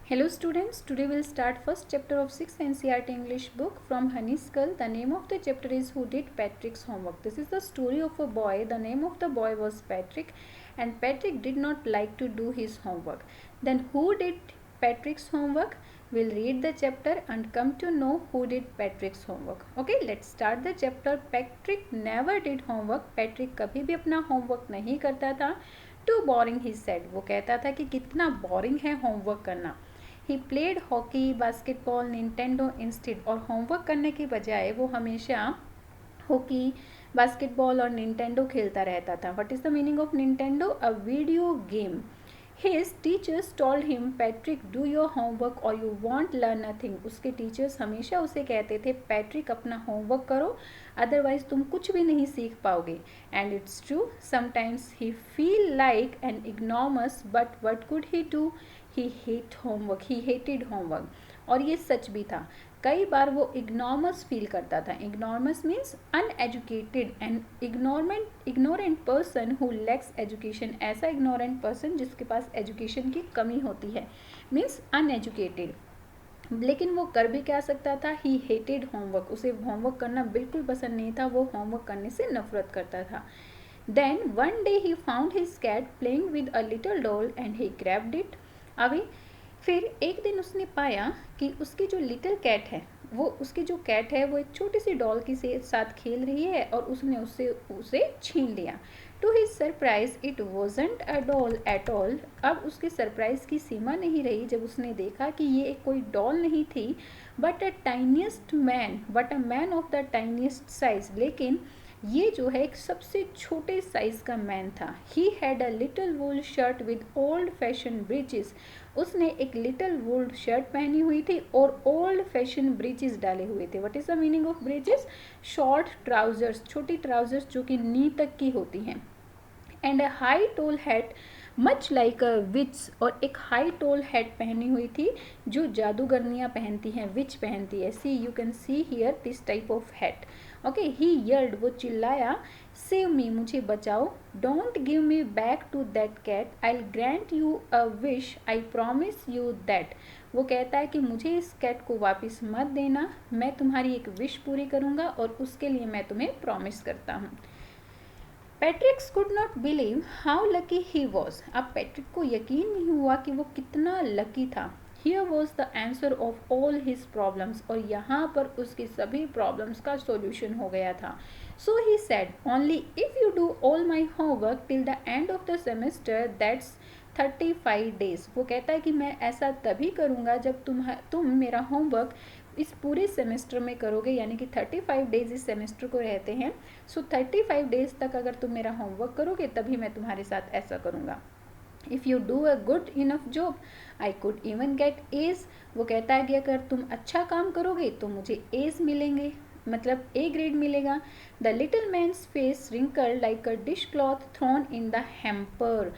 Hello students, today we'll start first chapter of 6th NCERT English book from Honey's Skull. The name of the chapter is Who Did Patrick's Homework. This is the story of a boy. The name of the boy was Patrick and Patrick did not like to do his homework. Then who did Patrick's homework? We'll read the chapter and come to know who did Patrick's homework. Okay, let's start the chapter. Patrick never did homework. Patrick कभी भी अपना homework नहीं करता था. Too boring he said. वो कहता था कि कितना boring है homework करना. He played hockey basketball Nintendo instead और होमवर्क करने की बजाय वो हमेशा हॉकी बास्केटबॉल और निंटेंडो खेलता रहता था. What is the meaning of Nintendo? A video game. His teachers told him, Patrick, do your homework or you won't learn nothing. उसके टीचर्स हमेशा उसे कहते थे, पैट्रिक अपना होमवर्क करो, अदरवाइज तुम कुछ भी नहीं सीख पाओगे. And it's true, sometimes he feel like an ignoramus, but what could he do? He hated homework. और ये सच भी था. कई बार वो इग्नोमस फील करता था. Ignoramus means uneducated and ignorant person who lacks education. ऐसा इग्नोरेंट पर्सन जिसके पास एजुकेशन की कमी होती है, मीन्स अनएजुकेटेड. लेकिन वो कर भी क्या सकता था? ही हेटेड होमवर्क. उसे होमवर्क करना बिल्कुल पसंद नहीं था. वो होमवर्क करने से नफरत करता था. Then one day he found his cat playing with a little doll and he grabbed it away. फिर एक दिन उसने पाया कि उसकी जो लिटिल कैट है, वो उसकी जो कैट है वो एक छोटी सी डॉल के साथ खेल रही है और उसने उसे छीन लिया. To his surprise it wasn't a doll at all. अब उसके सरप्राइज की सीमा नहीं रही जब उसने देखा कि ये कोई डॉल नहीं थी, but a man of the tiniest size. लेकिन ये जो है एक सबसे छोटे साइज का मैन था. He had a little wool shirt with old fashion breaches. उसने एक लिटिल वूल शर्ट पहनी हुई थी और ओल्ड फैशन ब्रीचेस डाले हुए थे. What is the meaning of breeches? Short trousers, छोटी ट्राउजर्स जो कि नी तक की होती हैं. And a high tall hat much like a witch. और एक हाई टोल हैट पहनी हुई थी जो जादूगरनियाँ पहनती हैं, विच पहनती है. See you can see here this type of hat. Okay, he yelled, वो चिल्लाया, सेव मी, मुझे बचाओ. Don't give me back to that cat, I grant you a wish, I promise you that. वो कहता है कि मुझे इस कैट को वापस मत देना, मैं तुम्हारी एक विश पूरी करूँगा और उसके लिए मैं तुम्हें प्रॉमिस करता हूँ. पैट्रिक्स could not believe how lucky he was. अब पैट्रिक को यकीन नहीं हुआ कि वो कितना लकी था. Here was the answer of all his problems. और यहाँ पर उसकी सभी प्रॉब्लम्स का सॉल्यूशन हो गया था. So he said, only if you do all my homework till the end of the semester, that's 35 days. वो कहता है कि मैं ऐसा तभी करूँगा जब तुम मेरा होमवर्क इस पूरे सेमेस्टर में करोगे, यानी कि 35 डेज इस सेमेस्टर को रहते हैं. सो 35 डेज तक अगर तुम मेरा होमवर्क करोगे तभी मैं तुम्हारे साथ ऐसा करूँगा. If you do a good enough job I could even get A's. वो कहता है कि अगर तुम अच्छा काम करोगे तो मुझे एज मिलेंगे, मतलब ए ग्रेड मिलेगा. The little man's face wrinkle like a dishcloth thrown in the hamper.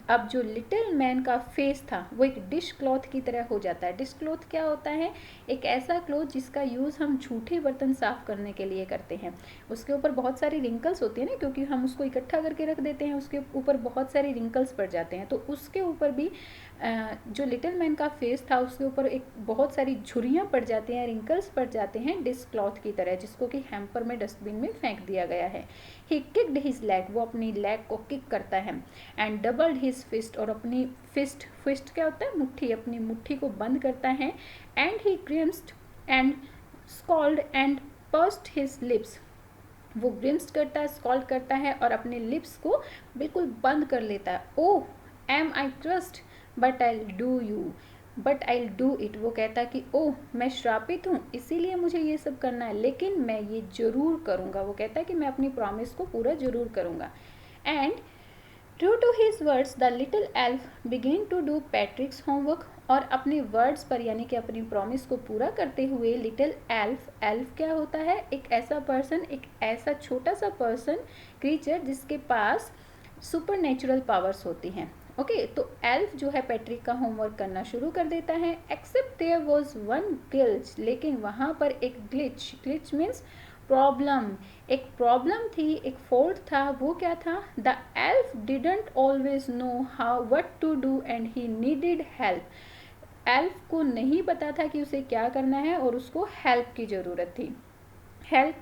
अब जो लिटिल मैन का फेस था वो एक डिश क्लॉथ की तरह हो जाता है. डिश क्लॉथ क्या होता है? एक ऐसा क्लॉथ जिसका यूज़ हम झूठे बर्तन साफ़ करने के लिए करते हैं. उसके ऊपर बहुत सारी रिंकल्स होती है ना, क्योंकि हम उसको इकट्ठा करके रख देते हैं, उसके ऊपर बहुत सारी रिंकल्स पड़ जाते हैं. तो उसके ऊपर भी जो लिटिल मैन का फेस था उसके ऊपर एक बहुत सारी झुर्रियाँ पड़ जाती हैं, रिंकल्स पड़ जाते हैं डिश क्लॉथ की तरह, जिसको कि हैम्पर में डस्टबिन में फेंक दिया गया है. He kicked his leg. वो अपनी लेग को किक करता है. And doubled his fist. और अपनी फिस्ट क्या होता है? मुट्ठी. अपनी मुट्ठी को बंद करता है. And he grimaced and scowled and pursed his lips. वो ग्रिम्स्ड करता है, स्कॉल्ड करता है और अपने लिप्स को बिल्कुल बंद कर लेता है. Oh am I trust but I do it. वो कहता है कि ओह मैं श्रापित हूँ इसीलिए मुझे ये सब करना है, लेकिन मैं ये ज़रूर करूँगा. वो कहता है कि मैं अपनी प्रॉमिस को पूरा ज़रूर करूँगा. And true to his words the little elf began to do Patrick's homework. और अपने वर्ड्स पर, यानी कि अपनी प्रॉमिस को पूरा करते हुए लिटिल एल्फ क्या होता है? एक ऐसा पर्सन, एक ऐसा छोटा सा पर्सन, क्रीचर जिसके पास सुपर नेचुरल पावर्स होती हैं. ओके, तो एल्फ जो है पैट्रिक का होमवर्क करना शुरू कर देता है. Except there was one glitch. लेकिन वहाँ पर एक ग्लिच मीन्स प्रॉब्लम. एक प्रॉब्लम थी, एक फॉल्ट था. वो क्या था? The elf didn't always know how what to do and he needed help. Elf को नहीं पता था कि उसे क्या करना है और उसको हेल्प की ज़रूरत थी। Help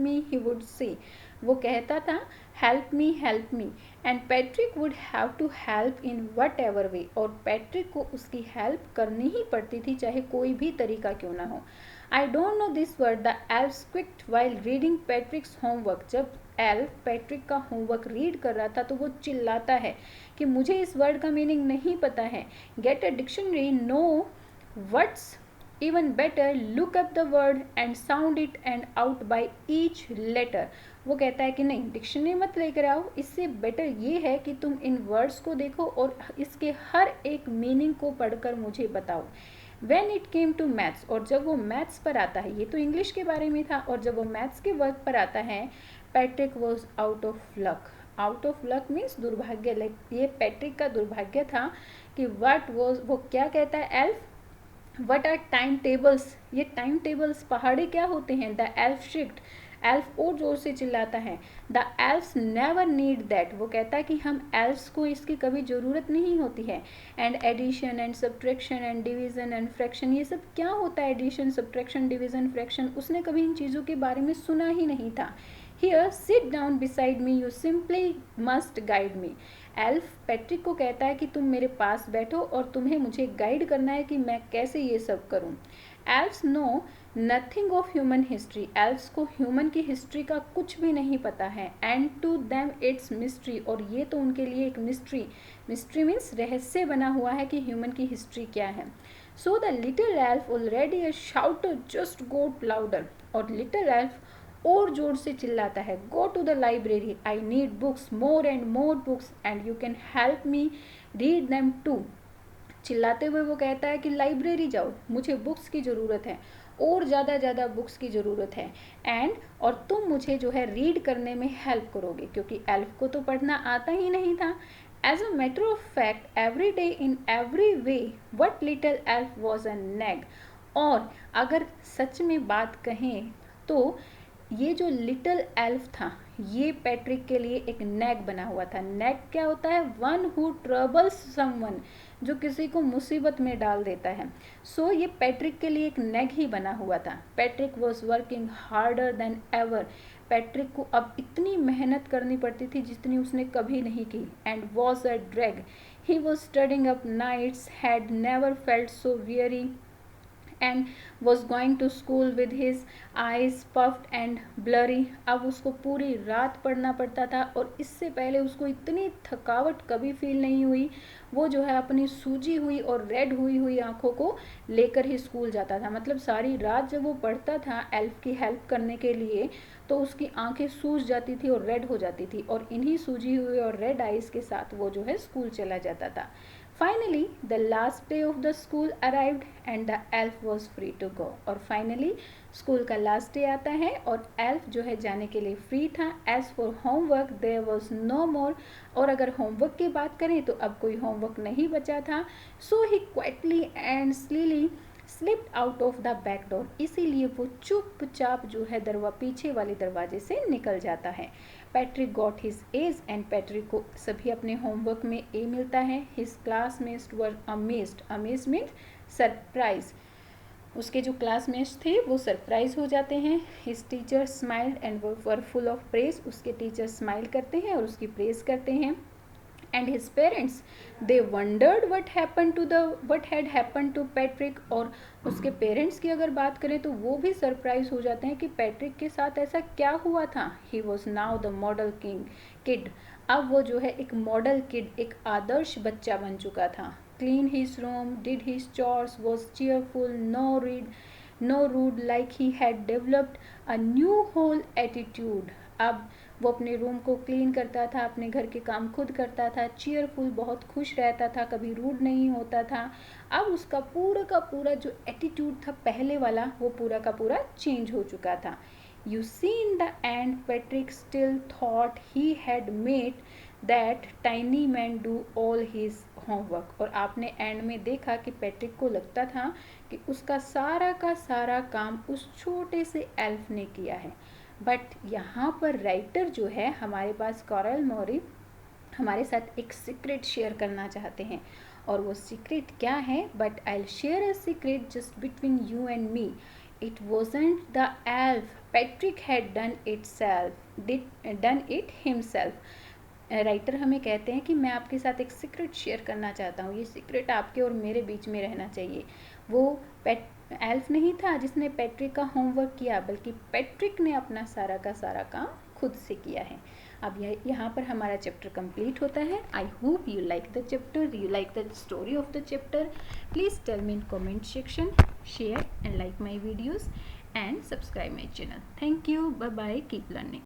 me he would say, वो कहता था help me and Patrick would have to help in whatever way, और पैट्रिक को उसकी हेल्प करनी ही पड़ती थी चाहे कोई भी तरीका क्यों ना हो। I don't know this word the elf squeaked while reading Patrick's homework, जब एल्फ पैट्रिक का होमवर्क रीड कर रहा था तो वो चिल्लाता है कि मुझे इस वर्ड का मीनिंग नहीं पता है। Get a dictionary, know what's even better, look up the word and sound it and out by each letter। वो कहता है कि नहीं, डिक्शनरी मत लेकर आओ, इससे बेटर ये है कि तुम इन वर्ड्स को देखो और इसके हर एक मीनिंग को पढ़कर मुझे बताओ। When it came to maths, और जब वो मैथ्स पर आता है, ये तो इंग्लिश के बारे में था, और जब वो मैथ्स के वर्क पर आता है, Patrick was out of luck. Out of luck means दुर्भाग्य, लाइक ये पैट्रिक का दुर्भाग्य था कि व्हाट वॉज, वो क्या कहता है elf, what are time tables, ये टाइम टेबल्स पहाड़े क्या होते हैं। द एल्फ शिफ्ट, एल्फ और जोर से चिल्लाता है। The elves never need that, वो कहता है कि हम एल्फ्स को इसकी कभी ज़रूरत नहीं होती है। And addition and subtraction and division and fraction, ये सब क्या होता है, एडिशन सब्ट्रैक्शन डिवीज़न फ्रैक्शन, उसने कभी इन चीज़ों के बारे में सुना ही नहीं था। Here sit down beside me, you simply must guide me. Elf Patrick को कहता है कि तुम मेरे पास बैठो और तुम्हें मुझे गाइड करना है कि मैं कैसे ये सब करूं। Elves know nothing of human history, elves को ह्यूमन की हिस्ट्री का कुछ भी नहीं पता है। And to them it's mystery, और ये तो उनके लिए एक मिस्ट्री, मिस्ट्री मीन्स रहस्य बना हुआ है कि ह्यूमन की हिस्ट्री क्या है। So the little elf already a shouter just got louder, और लिटिल एल्फ और जोर से चिल्लाता है, go to the library, I need books, more and more books and you can help me read them too. चिल्लाते हुए वो कहता है कि लाइब्रेरी जाओ, मुझे बुक्स की ज़रूरत है, और ज़्यादा बुक्स की ज़रूरत है, एंड और तुम मुझे जो है रीड करने में हेल्प करोगे, क्योंकि एल्फ को तो पढ़ना आता ही नहीं था। As a matter of fact every day in every way what little elf was a nag, और अगर सच में बात कहें तो ये जो लिटिल एल्फ था ये पैट्रिक के लिए एक नैग बना हुआ था। नैग क्या होता है, वन हु ट्रबल्स समवन, जो किसी को मुसीबत में डाल देता है। सो ये पैट्रिक के लिए एक नैग ही बना हुआ था। Patrick was working harder than ever, Patrick को अब इतनी मेहनत करनी पड़ती थी जितनी उसने कभी नहीं की। And was a drag, he was studying up nights, had never felt so weary and was going to school with his eyes puffed and blurry। अब उसको पूरी रात पढ़ना पड़ता था और इससे पहले उसको इतनी थकावट कभी फील नहीं हुई। वो जो है अपनी सूजी हुई और रेड हुई हुई आंखों को लेकर ही स्कूल जाता था। मतलब सारी रात जब वो पढ़ता था एल्फ की हेल्प करने के लिए तो उसकी आंखें सूज जाती थी और रेड हो जाती थी, और इन्हीं सूजी हुई और रेड आइज के साथ वो जो है स्कूल चला जाता था। Finally, the last day of the school arrived and the elf was free to go। और फाइनली स्कूल का लास्ट डे आता है और एल्फ जो है जाने के लिए फ्री था। As for homework there was no more, और अगर होमवर्क की बात करें तो अब कोई होमवर्क नहीं बचा था। So he quietly and slyly slipped out of the back door, इसीलिए वो चुपचाप जो है पीछे वाले दरवाजे से निकल जाता है। Patrick got his A's, and Patrick को सभी अपने होमवर्क में ए मिलता है। His classmates were amazed, amazed means surprise, उसके जो क्लासमेट्स थे वो सरप्राइज हो जाते हैं। His teacher smiled and were full of praise, उसके टीचर स्माइल करते हैं और उसकी प्रेज करते हैं। And his parents they wondered what had happened to Patrick, और उसके पेरेंट्स की अगर बात करें तो वो भी सरप्राइज हो जाते हैं कि पैट्रिक के साथ ऐसा क्या हुआ था। He was now the model kid, अब वो जो है एक मॉडल किड, एक आदर्श बच्चा बन चुका था। Clean his room, did his chores, was cheerful, no rude, like he had developed a new whole attitude. अब वो अपने रूम को क्लीन करता था, अपने घर के काम खुद करता था, चीयरफुल बहुत खुश रहता था, कभी रूड नहीं होता था। अब उसका पूरा का पूरा जो एटीट्यूड था पहले वाला वो पूरा का पूरा चेंज हो चुका था। You see in the end Patrick still thought he had made that tiny man do all his homework, और आपने एंड में देखा कि पैट्रिक को लगता था कि उसका सारा का सारा काम उस छोटे से एल्फ ने किया है। बट यहाँ पर राइटर जो है हमारे पास कॉरल मोरी हमारे साथ एक सीक्रेट शेयर करना चाहते हैं, और वो सीक्रेट क्या है? But I will share a secret just between you and me. It wasn't the elf. Patrick had done it himself. Writer हमें कहते हैं कि मैं आपके साथ एक सीक्रेट शेयर करना चाहता हूँ. ये सीक्रेट आपके और मेरे बीच में रहना चाहिए. वो एल्फ नहीं था जिसने पैट्रिक का होमवर्क किया, बल्कि पैट्रिक ने अपना सारा का सारा काम खुद से किया है. अब यहाँ पर हमारा चैप्टर कंप्लीट होता है. I hope you like the chapter, you like the story of the chapter. Please tell me in comment section. Share and like my videos and subscribe my channel. Thank you. Bye bye. Keep learning.